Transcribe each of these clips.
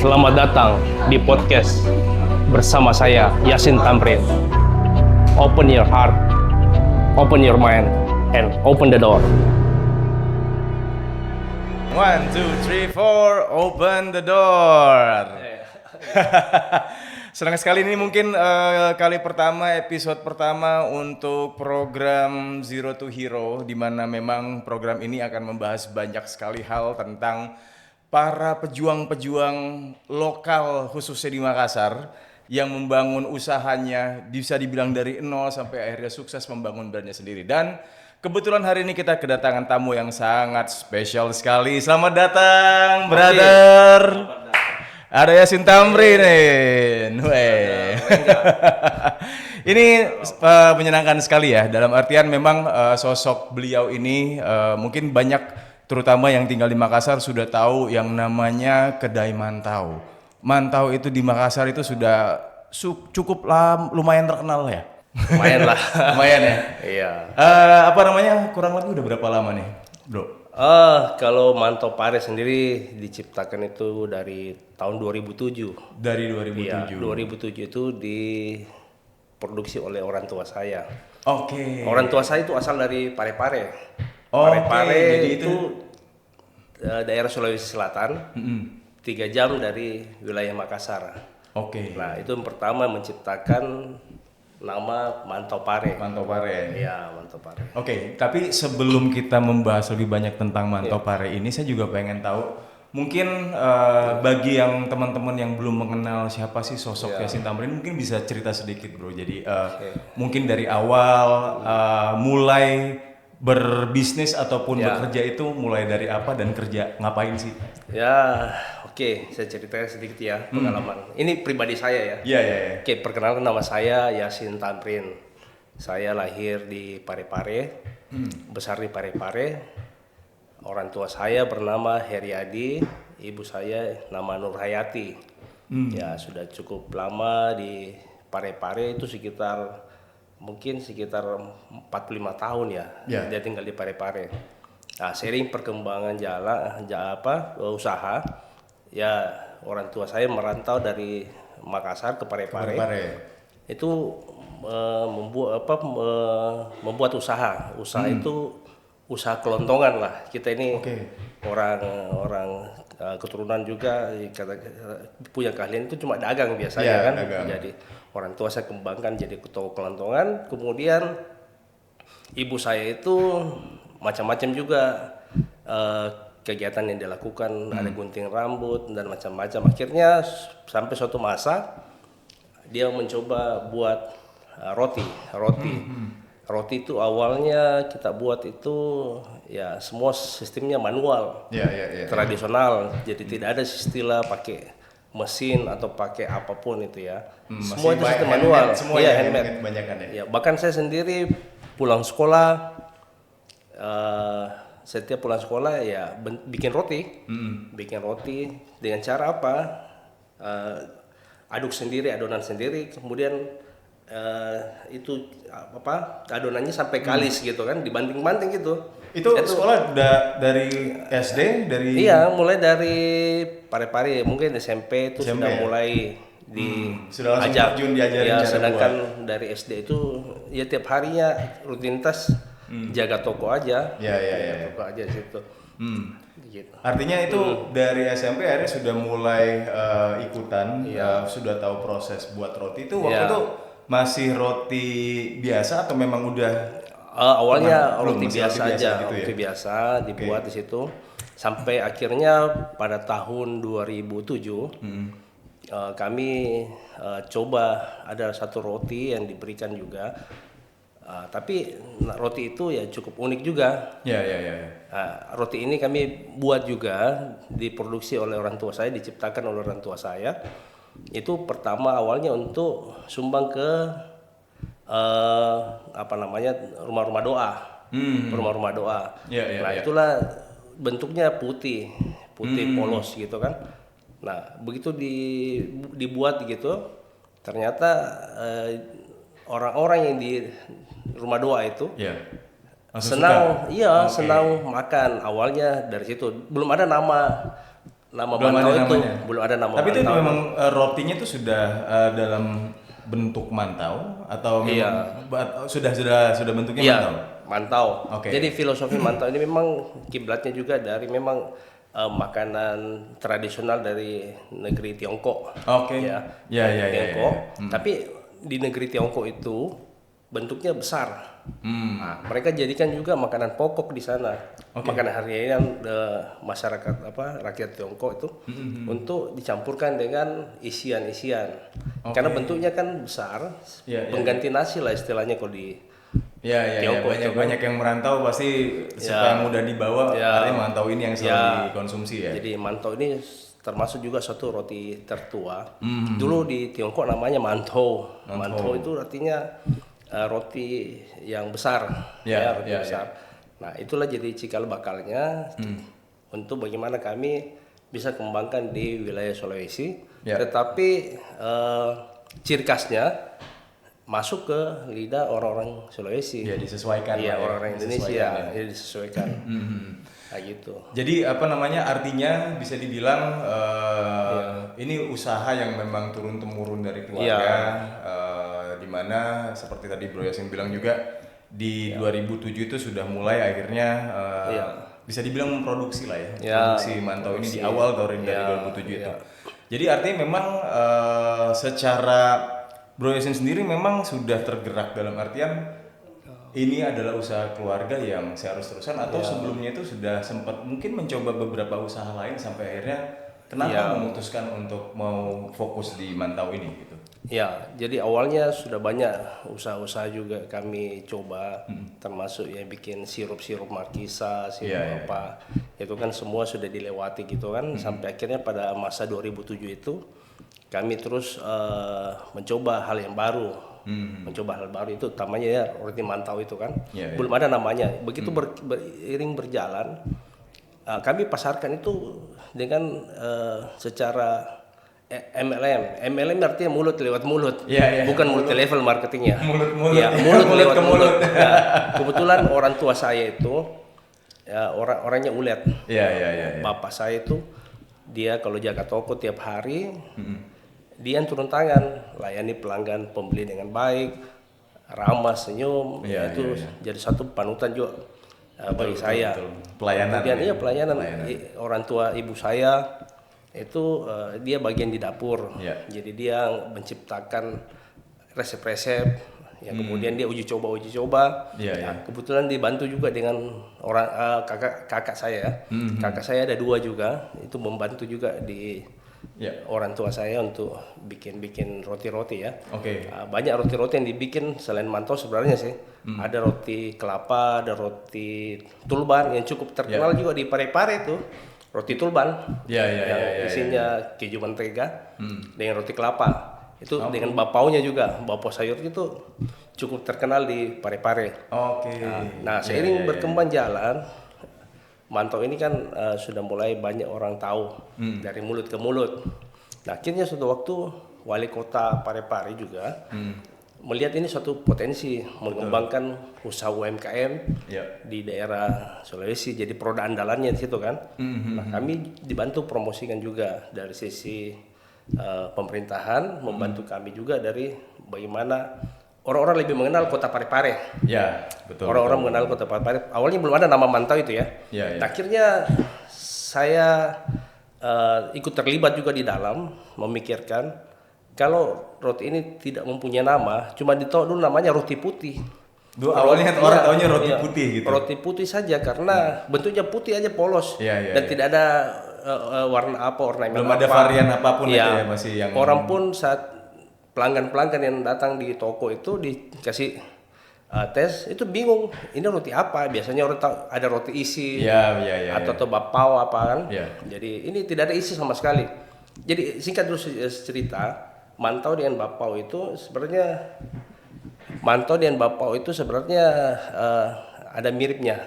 Selamat datang di podcast bersama saya Yasin Tamrin. Open your heart, open your mind, and open the door. 1, 2, 3, 4, open the door. Senang sekali, ini mungkin kali pertama, episode pertama untuk program Zero to Hero, di mana memang program ini akan membahas banyak sekali hal tentang para pejuang-pejuang lokal khususnya di Makassar yang membangun usahanya, bisa dibilang dari nol sampai akhirnya sukses membangun brandnya sendiri. Dan kebetulan hari ini kita kedatangan tamu yang sangat spesial sekali. Selamat datang, brother. Ada Yasin Tamrin. Ini menyenangkan sekali ya. Dalam artian memang sosok beliau ini mungkin banyak, terutama yang tinggal di Makassar, sudah tahu yang namanya kedai mantau. Mantau itu di Makassar itu sudah cukup lumayan terkenal ya. Lumayan lah. Lumayan ya. Iya. Apa namanya? Kurang lebih udah berapa lama nih, bro? Kalau Mantau Pare sendiri diciptakan itu dari tahun 2007. Dari 2007. Iya, 2007 itu diproduksi oleh orang tua saya. Oke. Orang tua saya itu asal dari Parepare. Oke, Parepare jadi itu daerah Sulawesi Selatan, 3 jam dari wilayah Makassar. Oke. Nah, itu yang pertama menciptakan nama Mantau Pare. Mantau Pare. Iya, Mantau Pare. Oke, tapi sebelum kita membahas lebih banyak tentang Mantau Pare ini, saya juga pengen tahu, mungkin bagi yang teman-teman yang belum mengenal siapa sih sosok Yasin Tamrin, mungkin bisa cerita sedikit, bro. Jadi mungkin dari awal mulai berbisnis ataupun bekerja itu mulai dari apa dan kerja ngapain sih? Ya, oke, saya ceritakan sedikit ya pengalaman. Ini pribadi saya ya. Iya. Oke, perkenalkan, nama saya Yasin Tamrin. Saya lahir di Parepare, besar di Parepare. Orang tua saya bernama Heriadi, ibu saya nama Nurhayati. Ya, sudah cukup lama di Parepare, itu mungkin sekitar 45 tahun ya. Dia tinggal di Parepare. Nah, sering perkembangan usaha, ya orang tua saya merantau dari Makassar ke Parepare. Itu membuat usaha. Itu usaha kelontongan lah. Kita ini orang keturunan juga, punya keahlian itu cuma dagang biasanya kan. Dagang. Jadi orang tua saya kembangkan jadi toko kelontongan. Kemudian ibu saya itu macam-macam juga kegiatan yang dilakukan, ada gunting rambut dan macam-macam. Akhirnya sampai suatu masa dia mencoba buat roti. Roti itu awalnya kita buat itu ya semua sistemnya manual, tradisional. Jadi tidak ada istilah pakai mesin atau pakai apapun itu ya. Semua itu sistem manual. Semua handmade kebanyakan ya. Bahkan saya sendiri pulang sekolah, setiap pulang sekolah ya bikin roti. Bikin roti dengan cara apa? Aduk sendiri, adonan sendiri, kemudian itu adonannya sampai kalis gitu kan, dibanting-banting gitu. Itu sekolah dari SD, dari mulai dari Parepare, mungkin SMP itu sudah mulai sudah langsung terjun diajarin cara sedangkan buat. dari SD itu ya tiap harinya rutinitas jaga toko aja. Toko aja di situ. Gitu. Artinya itu dari SMP akhirnya sudah mulai ikutan, sudah tahu proses buat roti itu. Waktu itu masih roti biasa atau memang udah awalnya roti biasa aja, gitu ya? roti biasa dibuat di situ sampai akhirnya pada tahun 2007 kami coba ada satu roti yang diberikan juga. Tapi roti itu ya cukup unik juga. Roti ini kami buat juga, diproduksi oleh orang tua saya, diciptakan oleh orang tua saya. Itu pertama awalnya untuk sumbang ke rumah-rumah doa. Rumah-rumah doa. Itulah bentuknya putih polos gitu kan. Nah, begitu dibuat gitu, ternyata orang-orang yang di rumah doa itu senang, senang makan. Awalnya dari situ belum ada nama nama Belum mantau ada itu namanya. belum ada nama Tapi itu mantau. memang rotinya itu sudah dalam bentuk mantau atau Iya. memang sudah bentuknya Iya, mantau? mantau. Oke. Jadi filosofi mantau ini memang kiblatnya juga dari memang makanan tradisional dari negeri Tiongkok. Oke. Ya, Ya, ya, ya, Tiongkok. ya. Tapi di negeri Tiongkok itu bentuknya besar. Nah, mereka jadikan juga makanan pokok di sana. Makanan harian masyarakat rakyat Tiongkok itu untuk dicampurkan dengan isian-isian. Karena bentuknya kan besar, Ya, ya, pengganti nasi lah istilahnya kalau di Ya, ya, ya. Tiongkok itu kan. Banyak yang merantau pasti supaya mudah dibawa, Ya. artinya mantau ini yang selalu dikonsumsi ya. Jadi mantau ini termasuk juga suatu roti tertua. Dulu di Tiongkok namanya mantou. Mantou itu artinya roti yang besar, Ya, roti ya, besar. Nah, itulah jadi cikal bakalnya untuk bagaimana kami bisa kembangkan di wilayah Sulawesi. Ya. Tetapi ciri khasnya masuk ke lidah orang-orang Sulawesi. Ya, disesuaikan. Iya, lah ya. orang-orang Disesuaikan Indonesia, ya. ya disesuaikan. Kayak gitu. Jadi apa namanya, artinya bisa dibilang ini usaha yang memang turun temurun dari keluarga, di mana seperti tadi Bro Yasin bilang juga di 2007 itu sudah mulai akhirnya bisa dibilang memproduksi lah ya, produksi mantau ini di awal tahun dari 2007 itu. Jadi artinya memang secara Bro Yasin sendiri memang sudah tergerak dalam artian ini adalah usaha keluarga yang seharus terusan atau sebelumnya itu sudah sempat mungkin mencoba beberapa usaha lain sampai akhirnya kenapa memutuskan untuk mau fokus di mantau ini gitu? Ya, jadi awalnya sudah banyak usaha-usaha juga kami coba, termasuk ya bikin sirup-sirup markisa, sirup apa, itu kan semua sudah dilewati gitu kan, sampai akhirnya pada masa 2007 itu kami terus mencoba hal yang baru. Mencoba hal baru itu utamanya ya roti mantau itu kan belum ada namanya. Begitu beriring berjalan kami pasarkan itu dengan secara MLM artinya mulut lewat mulut, bukan multi level marketingnya. Mulut-mulut, mulut mulut lewat ke mulut. Ya, kebetulan orang tua saya itu orangnya ulet. Bapak saya itu dia kalau jaga toko tiap hari dia yang turun tangan, layani pelanggan pembeli dengan baik, ramah, senyum, itu jadi satu panutan juga bagi saya. Pelayanan. Kemudian pelayanan. Orang tua ibu saya itu dia bagian di dapur, jadi dia menciptakan resep-resep, kemudian dia uji coba. Kebetulan dibantu juga dengan orang kakak saya. Kakak saya ada 2 juga, itu membantu juga di orang tua saya untuk bikin roti-roti ya. Banyak roti-roti yang dibikin selain mantau sebenarnya sih. Ada roti kelapa, ada roti tulban yang cukup terkenal juga di Parepare itu. Roti tulban yang isinya keju mentega dengan roti kelapa. Itu dengan bapaunya juga. Bapau sayur itu cukup terkenal di Parepare. Nah, seiring berkembang jalan mantau ini kan sudah mulai banyak orang tahu dari mulut ke mulut. Nah, akhirnya suatu waktu wali kota Parepare juga melihat ini suatu potensi mengembangkan usaha UMKM di daerah Sulawesi, jadi produk andalannya di situ kan. Nah, kami dibantu promosikan juga dari sisi pemerintahan, membantu kami juga dari bagaimana orang-orang lebih mengenal kota Parepare. Orang-orang mengenal kota Parepare. Awalnya belum ada nama mantau itu ya. Nah, akhirnya saya ikut terlibat juga di dalam memikirkan kalau roti ini tidak mempunyai nama, cuma ditaruh dulu namanya roti putih. Awalnya orang taunya roti putih gitu. Roti putih saja karena bentuknya putih aja polos dan tidak ada warna belum ada varian apapun itu ya masih yang orang pun saat pelanggan-pelanggan yang datang di toko itu dikasih tes itu bingung ini roti apa, biasanya orang tahu ada roti isi atau bapau apa kan. Jadi ini tidak ada isi sama sekali. Jadi singkat dulu cerita, mantau dengan bapau itu sebenarnya ada miripnya.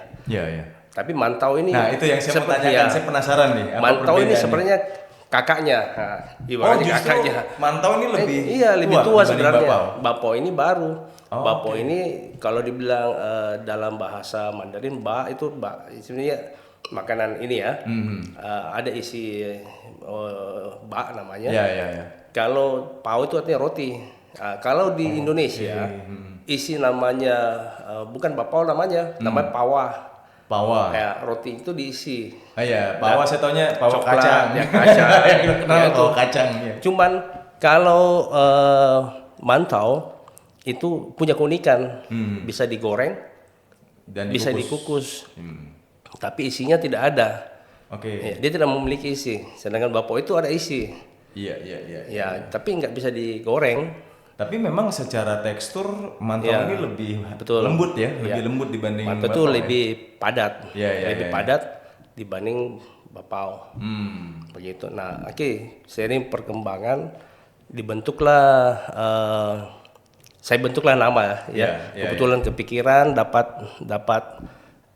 Tapi mantau ini itu yang saya mau tanyakan, saya penasaran nih. Mantau ini sebenarnya kakaknya. Ibaratnya kakaknya. Mantau ini lebih tua sebenarnya. Bapau. Bapau ini baru. Bapau ini kalau dibilang dalam bahasa Mandarin itu sebenarnya makanan ini ya, ada isi bak namanya. Ya, ya, ya. Kalau pao itu artinya roti. Kalau di Indonesia isi namanya bukan bapau namanya pawa. Pawa. Ya, roti itu diisi. Ya, pawa saya taunya pawa Coklat, kacang. ya kacang. Kenal Ya, pawa kacang. Ya. Cuman kalau mantau itu punya keunikan, bisa digoreng, Dan bisa dikukus, tapi isinya tidak ada. Oke. Ya, dia tidak memiliki isi. Sedangkan bapau itu ada isi. Iya, iya, iya. Ya, tapi nggak bisa digoreng. Tapi memang secara tekstur mantau Ya, ini lebih betul. lembut ya, lebih Ya. lembut dibanding Mantau itu bapau ya? lebih padat, Ya, ya, lebih ya. padat dibanding bapau. Begitu. Nah, oke, seiring perkembangan dibentuklah saya bentuklah nama ya. Ya, ya, Kebetulan kepikiran dapat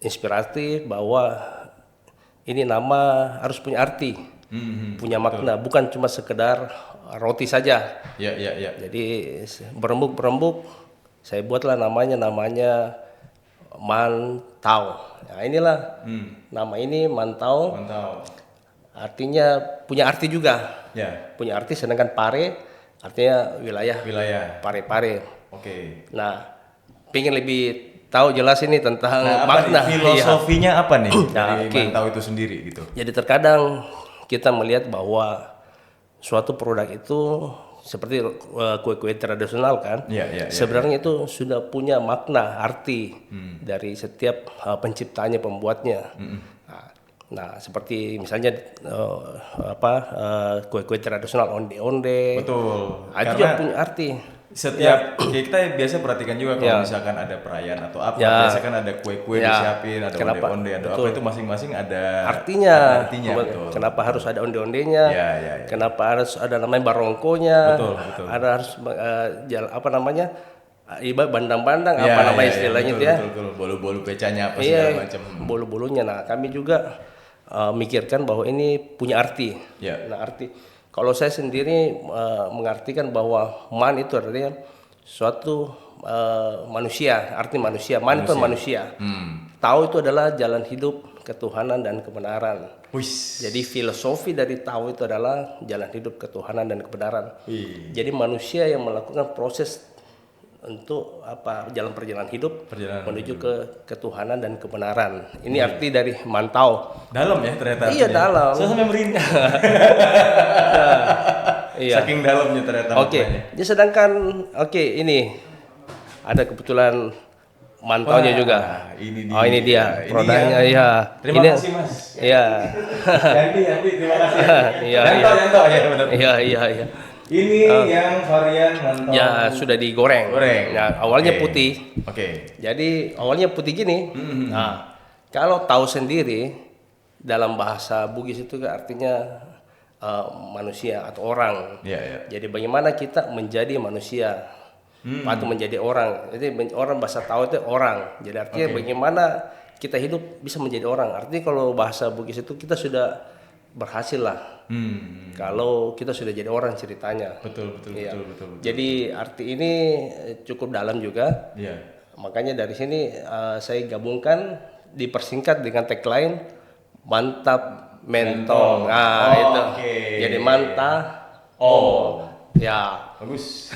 inspirasi bahwa ini nama harus punya arti, punya makna, bukan cuma sekedar roti saja. Ya, ya, ya. Jadi berembuk saya buatlah namanya mantau. Nah, inilah nama ini mantau. Mantau. Artinya punya arti juga. Ya, Punya arti, sedangkan pare artinya wilayah. wilayah. Pare-pare. Oke. Nah, pengen lebih tahu jelas ini tentang Nah, apa makna. nih, filosofinya apa nih Nah, dari oke. mantau itu sendiri gitu? Jadi terkadang kita melihat bahwa suatu produk itu seperti kue-kue tradisional kan, sebenarnya itu sudah punya makna, arti dari setiap penciptanya, pembuatnya. Nah, seperti misalnya kue-kue tradisional onde-onde, Betul. itu juga Karena punya arti. setiap kita biasa perhatikan juga kalau Ya. misalkan ada perayaan atau apa, Ya. biasa kan ada kue-kue Ya. disiapin, ada Kenapa? onde-onde, ada Betul. apa itu masing-masing ada Artinya, betul. kenapa harus ada onde-ondenya? Ya, ya, ya. Kenapa harus ada namanya barongkonya? Betul, betul. Ada harus apa namanya? Ibarat bandang-bandang apa namanya istilahnya betul, itu ya? betul. Bolu-bolu pecahnya apa Iya, segala macam. bolu-bolunya. Nah, kami juga mikirkan bahwa ini punya arti. Ya. Nah, arti. Kalau saya sendiri mengartikan bahwa man itu artinya suatu manusia, arti manusia. Man itu manusia. Tahu itu adalah jalan hidup ketuhanan dan kebenaran. Wis. Jadi filosofi dari tahu itu adalah jalan hidup ketuhanan dan kebenaran. Wih. Jadi manusia yang melakukan proses untuk jalan perjalanan hidup menuju ke ketuhanan dan kebenaran. Ini arti dari mantau. Dalam ya ternyata. Iya, artinya. dalam. Saya sampai merinding. Iya. Saking dalamnya ternyata. Oke. maknanya. Jadi sedangkan ini ada kebetulan mantaunya Wah, juga. ini dia. Oh, ini dia Ini produknya yang- ya. Terima Ini, kasih Mas. Iya. Yanti, terima kasih. Iya, Yanto, ya benar. Iya. Ini yang varian mantau. Ya sudah digoreng. Goreng. Ya, awalnya Oke. putih. Oke. Jadi awalnya putih gini. Nah, kalau tahu sendiri dalam bahasa Bugis itu artinya manusia atau orang. Iya, iya. Jadi bagaimana kita menjadi manusia atau menjadi orang. Jadi orang bahasa tahu itu orang. Jadi artinya bagaimana kita hidup bisa menjadi orang. Artinya kalau bahasa Bugis itu kita sudah berhasil lah. Kalau kita sudah jadi orang ceritanya. Betul. Iya. Jadi arti ini cukup dalam juga. Iya. Makanya dari sini saya gabungkan, dipersingkat dengan tagline mantap mentong. Nah, itu. oke. Jadi manta. Ya. Bagus.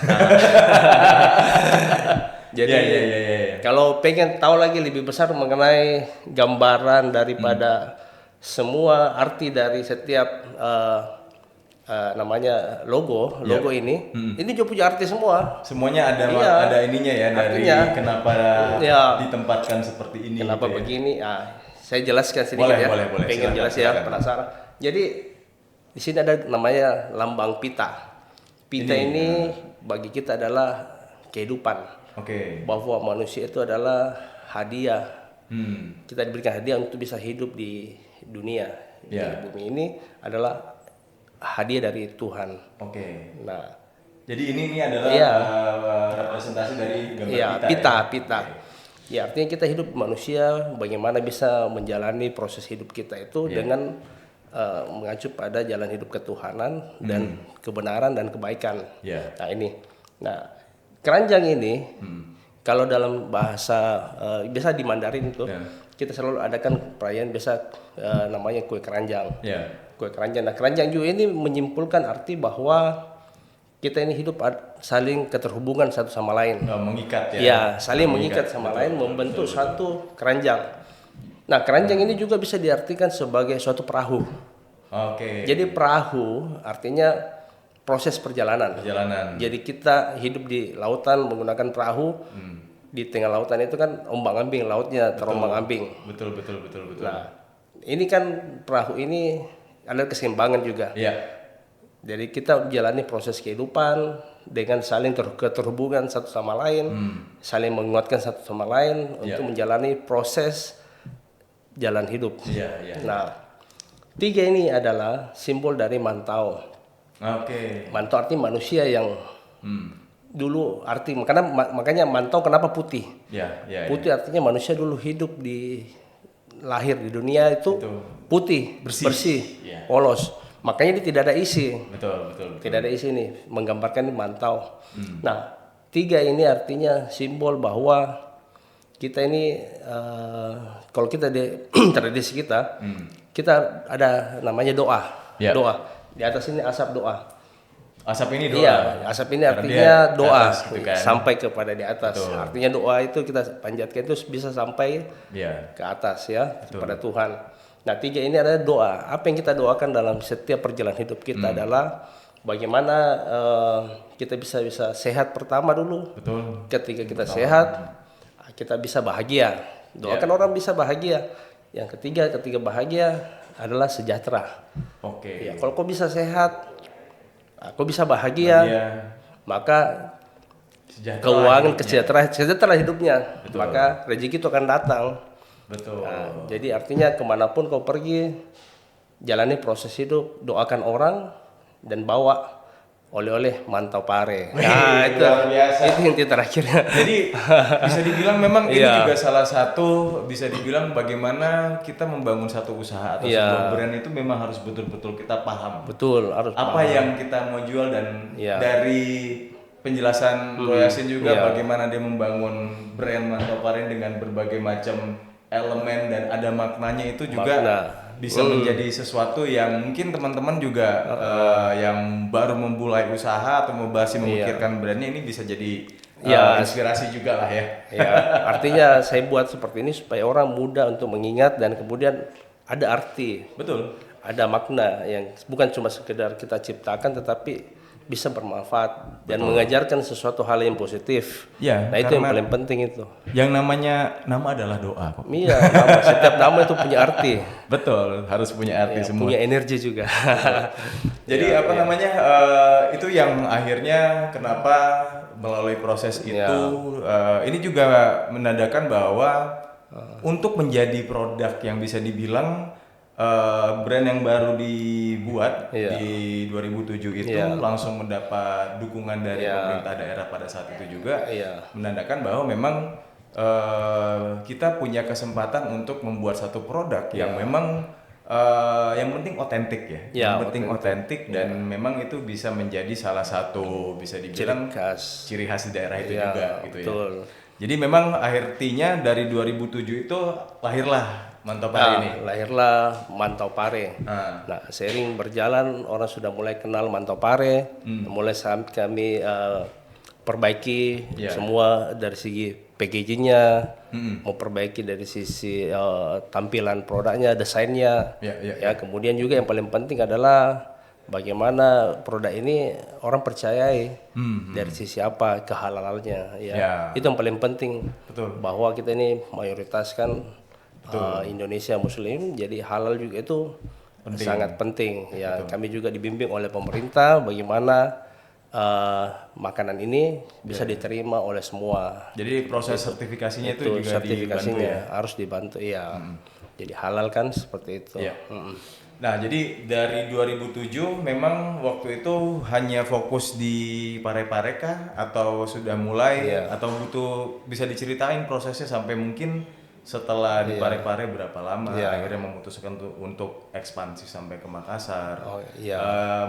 Jadi Iya. kalau pengen tahu lagi lebih besar mengenai gambaran daripada semua arti dari setiap namanya logo ini juga punya arti semua. Semuanya ada Iya. ada ininya ya dari Artinya. kenapa Iya. ditempatkan seperti ini. Kenapa gitu ya. begini? Saya jelaskan sedikit Boleh, ya. boleh. Pengen Silakan, jelas ya, silakan. penasaran. Jadi di sini ada namanya lambang pita. Pita ini bagi kita adalah kehidupan. Oke. Bahwa manusia itu adalah hadiah. Kita diberikan hadiah untuk bisa hidup di dunia. Ya. Di bumi ini adalah hadiah dari Tuhan. Oke. Nah, Jadi ini adalah Iya. representasi dari gambar iya, pita. pita. Ya, artinya kita hidup manusia bagaimana bisa menjalani proses hidup kita itu dengan mengacu pada jalan hidup ketuhanan dan kebenaran dan kebaikan. Ya. Nah, ini. Nah, keranjang ini kalau dalam bahasa biasa di Mandarin itu Ya. kita selalu adakan perayaan biasa namanya kue keranjang. Ya. Kue keranjang. Nah, keranjang juga ini menyimpulkan arti bahwa kita ini hidup saling keterhubungan satu sama lain. Mengikat ya. Ya, saling mengikat sama lain membentuk satu keranjang. Nah, keranjang ini juga bisa diartikan sebagai suatu perahu. Oke. Jadi perahu artinya proses perjalanan. Jadi kita hidup di lautan menggunakan perahu. Di tengah lautan itu kan ombang-ambing, lautnya terombang-ambing. Betul. Nah, ini kan perahu ini ada keseimbangan juga. Iya. Jadi kita jalani proses kehidupan dengan saling keterhubungan satu sama lain, saling menguatkan satu sama lain untuk menjalani proses jalan hidup. Iya. Nah, 3 ini adalah simbol dari mantau. Oke. Mantau artinya manusia yang dulu makanya mantau kenapa putih? Ya. Putih artinya manusia dulu hidup lahir di dunia itu putih, bersih, polos. Makanya dia tidak ada isi. Betul. Tidak ada isi nih, menggambarkan mantau. Nah, 3 ini artinya simbol bahwa kita ini kalau kita di tradisi kita, kita ada namanya doa. Ya. Doa. Di atas ini asap doa. Asap ini doa. Iya, asap ini artinya doa gitu kan. sampai kepada di atas. Betul. Artinya doa itu kita panjatkan itu bisa sampai Iya. ke atas ya, kepada Tuhan. Nah, 3 ini adalah doa. Apa yang kita doakan dalam setiap perjalanan hidup kita adalah bagaimana kita bisa sehat pertama dulu. Betul. Ketika kita sehat, kita bisa bahagia. Doakan orang bisa bahagia. Yang ketiga bahagia adalah sejahtera. Oke. Ya, kalau kau bisa sehat, kau bisa bahagia, maka keuangan sejahtera hidupnya, maka rezeki itu akan datang. Betul. Nah, jadi artinya kemanapun kau pergi, jalani proses hidup, doakan orang dan bawa oleh-oleh mantau pare. Nah, itu inti terakhirnya. Jadi bisa dibilang memang ini juga salah satu bisa dibilang bagaimana kita membangun satu usaha atau sebuah brand itu memang harus betul-betul kita paham. Betul, harus apa paham. yang kita mau jual dan dari penjelasan Bro Yasin juga bagaimana dia membangun brand Mantau Pare dengan berbagai macam elemen dan ada maknanya itu juga bisa menjadi sesuatu yang mungkin teman-teman juga yang baru memulai usaha atau masih memikirkan brandnya ini bisa jadi inspirasi juga lah ya. Artinya saya buat seperti ini supaya orang mudah untuk mengingat dan kemudian ada arti. Betul. Ada makna yang bukan cuma sekedar kita ciptakan tetapi bisa bermanfaat dan mengajarkan sesuatu hal yang positif. Ya, nah itu yang paling penting itu. Yang namanya nama adalah doa kok. Iya, setiap nama itu punya arti. Betul, harus punya arti semua. Punya energi juga. Jadi namanya itu yang akhirnya kenapa melalui proses itu ini juga menandakan bahwa untuk menjadi produk yang bisa dibilang brand yang baru dibuat di 2007 itu langsung mendapat dukungan dari pemerintah daerah pada saat itu juga menandakan bahwa memang kita punya kesempatan untuk membuat satu produk yang memang yang penting otentik ya, yang penting otentik dan memang itu bisa menjadi salah satu bisa dibilang ciri khas di daerah itu juga gitu betul. Ya. Jadi memang artinya dari 2007 itu lahirlah Mantau Pare ini. Lahirlah Mantau Pare. Nah, seiring berjalan orang sudah mulai kenal Mantau Pare, mulai kami perbaiki semua dari segi packagingnya, mau perbaiki dari sisi tampilan produknya, desainnya. Ya, kemudian juga yang paling penting adalah bagaimana produk ini orang percayai dari sisi apa kehalalannya. Itu yang paling penting. Betul. Bahwa kita ini mayoritas kan Indonesia Muslim, jadi halal juga itu sangat penting. Ya, kami juga dibimbing oleh pemerintah bagaimana makanan ini bisa diterima oleh semua. Jadi proses sertifikasinya itu juga sertifikasinya harus dibantu ya. Jadi halal kan seperti itu. Nah, jadi dari 2007 memang waktu itu hanya fokus di Pare-Pare kah atau sudah mulai atau butuh bisa diceritain prosesnya sampai mungkin setelah di Pare-Pare berapa lama akhirnya memutuskan untuk ekspansi sampai ke Makassar.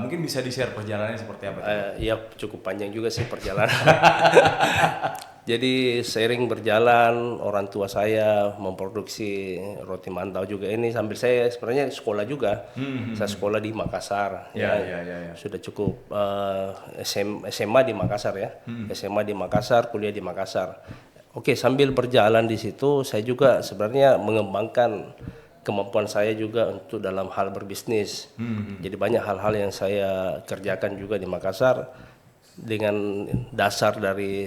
Mungkin bisa di-share perjalanannya seperti apa? Iya, cukup panjang juga sih perjalanan. Jadi sering berjalan, orang tua saya memproduksi roti mantau juga ini sambil saya sebenarnya sekolah juga. Saya sekolah di Makassar. Ya. Sudah cukup SMA di Makassar ya. SMA di Makassar, kuliah di Makassar. Oke, sambil berjalan di situ saya juga sebenarnya mengembangkan kemampuan saya juga untuk dalam hal berbisnis. Jadi banyak hal-hal yang saya kerjakan juga di Makassar dengan dasar dari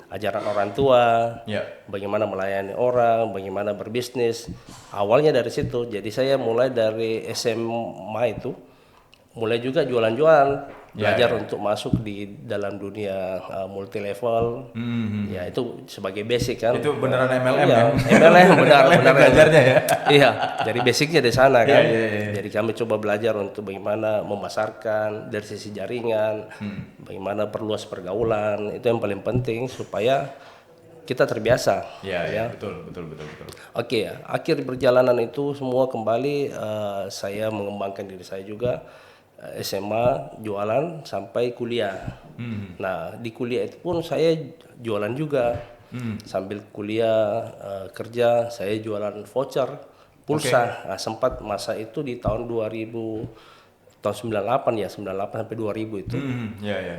ajaran orang tua, Ya. bagaimana melayani orang, bagaimana berbisnis. Awalnya dari situ. Jadi saya mulai dari SMA itu mulai juga jualan-jualan, belajar untuk masuk di dalam dunia multi level. Ya itu sebagai basic kan. Itu beneran MLM Iya, ya? MLM benar belajarnya ya? Iya, jadi basicnya di sana kan. Iya. Jadi kami coba belajar untuk bagaimana memasarkan dari sisi jaringan, bagaimana perluas pergaulan, itu yang paling penting supaya kita terbiasa. Iya, betul. Oke, akhir perjalanan itu semua kembali saya mengembangkan diri saya juga. SMA jualan sampai kuliah. Nah di kuliah itu pun saya jualan juga. Sambil kuliah kerja saya jualan voucher pulsa. Nah, sempat masa itu di tahun 98 ya, 98 sampai 2000 itu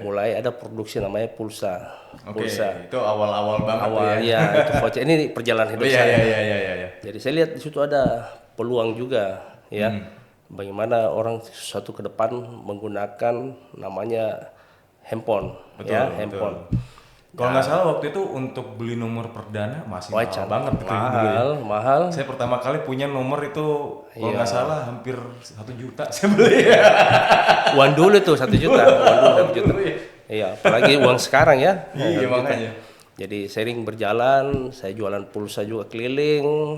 mulai ada produksi namanya pulsa. Pulsa. Itu awal-awal banget Awal ya. ya itu voucher. Ini perjalanan hidup saya. Iya. Jadi saya lihat di situ ada peluang juga ya. Bagaimana orang suatu ke depan menggunakan namanya handphone, handphone. Kalau nggak salah waktu itu untuk beli nomor perdana masih mahal banget mahal. Saya pertama kali punya nomor itu kalau nggak salah hampir 1 juta saya beli. Uang dulu tuh 1 juta, Iya, apalagi uang sekarang ya. Iya makanya. Jadi sering berjalan, saya jualan pulsa juga keliling.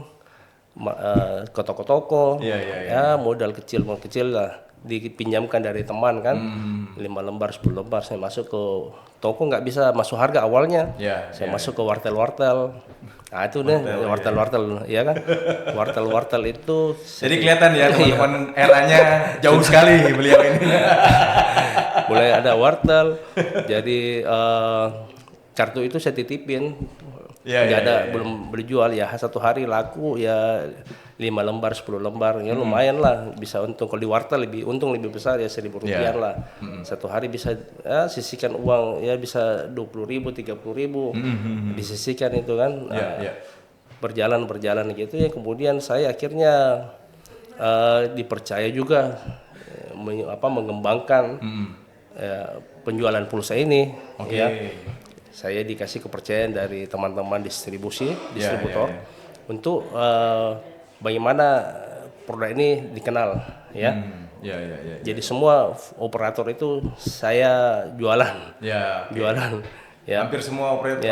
Ke toko-toko, ya modal kecil lah dipinjamkan dari teman kan, 5 lembar 10 lembar saya masuk ke toko, nggak bisa masuk harga awalnya, saya masuk ke wartel-wartel, nah itu nih wartel-wartel ya kan, wartel-wartel itu jadi kelihatan ya teman-teman eranya jauh sekali beliau ini. Mulai ada wartel, jadi kartu itu saya titipin. Nggak ada, belum berjual ya, satu hari laku ya 5 lembar 10 lembar ya lumayan lah, bisa untung. Kalau di wartel untung lebih besar ya, 1.000 rupiah lah. Satu hari bisa sisihkan uang ya bisa 20.000 30.000 disisihkan itu kan. Berjalan gitu ya, kemudian saya akhirnya dipercaya juga mengembangkan penjualan pulsa ini. Saya dikasih kepercayaan dari teman-teman distributor untuk bagaimana produk ini dikenal ya. Jadi semua operator itu saya jualan. Ya. Hampir semua operator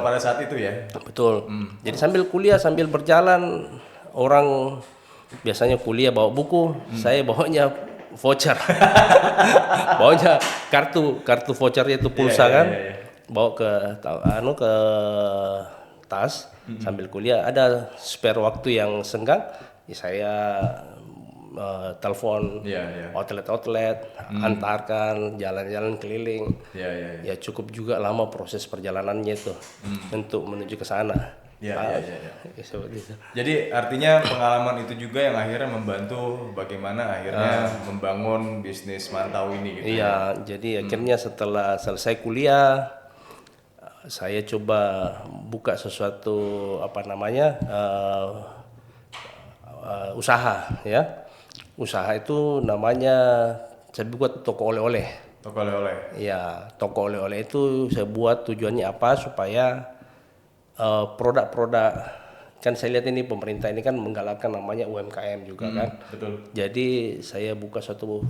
pada saat itu ya. Betul. Jadi sambil kuliah sambil berjalan, orang biasanya kuliah bawa buku, saya bawanya voucher. Bawanya kartu vouchernya itu pulsa kan. Bawa ke tas sambil kuliah, ada spare waktu yang senggang ya saya telepon outlet antarkan jalan-jalan keliling. Ya cukup juga lama proses perjalanannya itu untuk menuju ke sana. Jadi artinya pengalaman itu juga yang akhirnya membantu bagaimana akhirnya membangun bisnis mantau ini gitu. Iya, jadi akhirnya setelah selesai kuliah saya coba buka sesuatu usaha ya. Usaha itu namanya saya buat toko oleh-oleh. Toko oleh-oleh. Ya, toko oleh-oleh itu saya buat tujuannya apa supaya produk-produk, kan saya lihat ini pemerintah ini kan menggalakkan namanya UMKM juga kan. Betul. Jadi saya buka suatu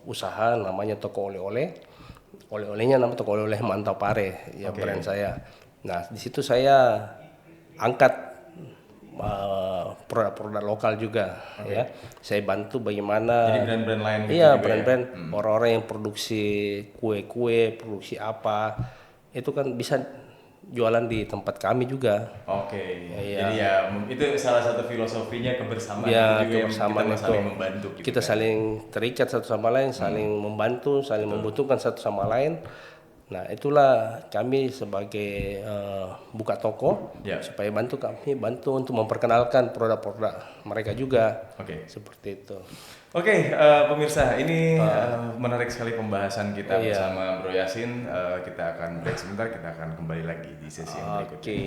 usaha namanya toko oleh-oleh. Oleh-olehnya nama toko oleh-oleh Mantau Pare ya, brand saya. Nah di situ saya angkat produk-produk lokal juga ya. Saya bantu bagaimana. Jadi brand-brand lain gitu. Iya, brand-brand orang-orang yang produksi kue-kue, produksi apa itu kan bisa jualan di tempat kami juga. Jadi ya itu salah satu filosofinya kebersamaan ya, juga, kebersamaan yang kita itu saling membantu gitu. Kita saling terikat satu sama lain, saling membantu, saling membutuhkan satu sama lain. Nah, itulah kami sebagai buka toko Ya. supaya bantu untuk memperkenalkan produk-produk mereka juga. Oke. Seperti itu. Oke, pemirsa, ini menarik sekali pembahasan kita bersama Bro Yasin. Kita akan break sebentar, kita akan kembali lagi di sesi yang berikutnya. Oke.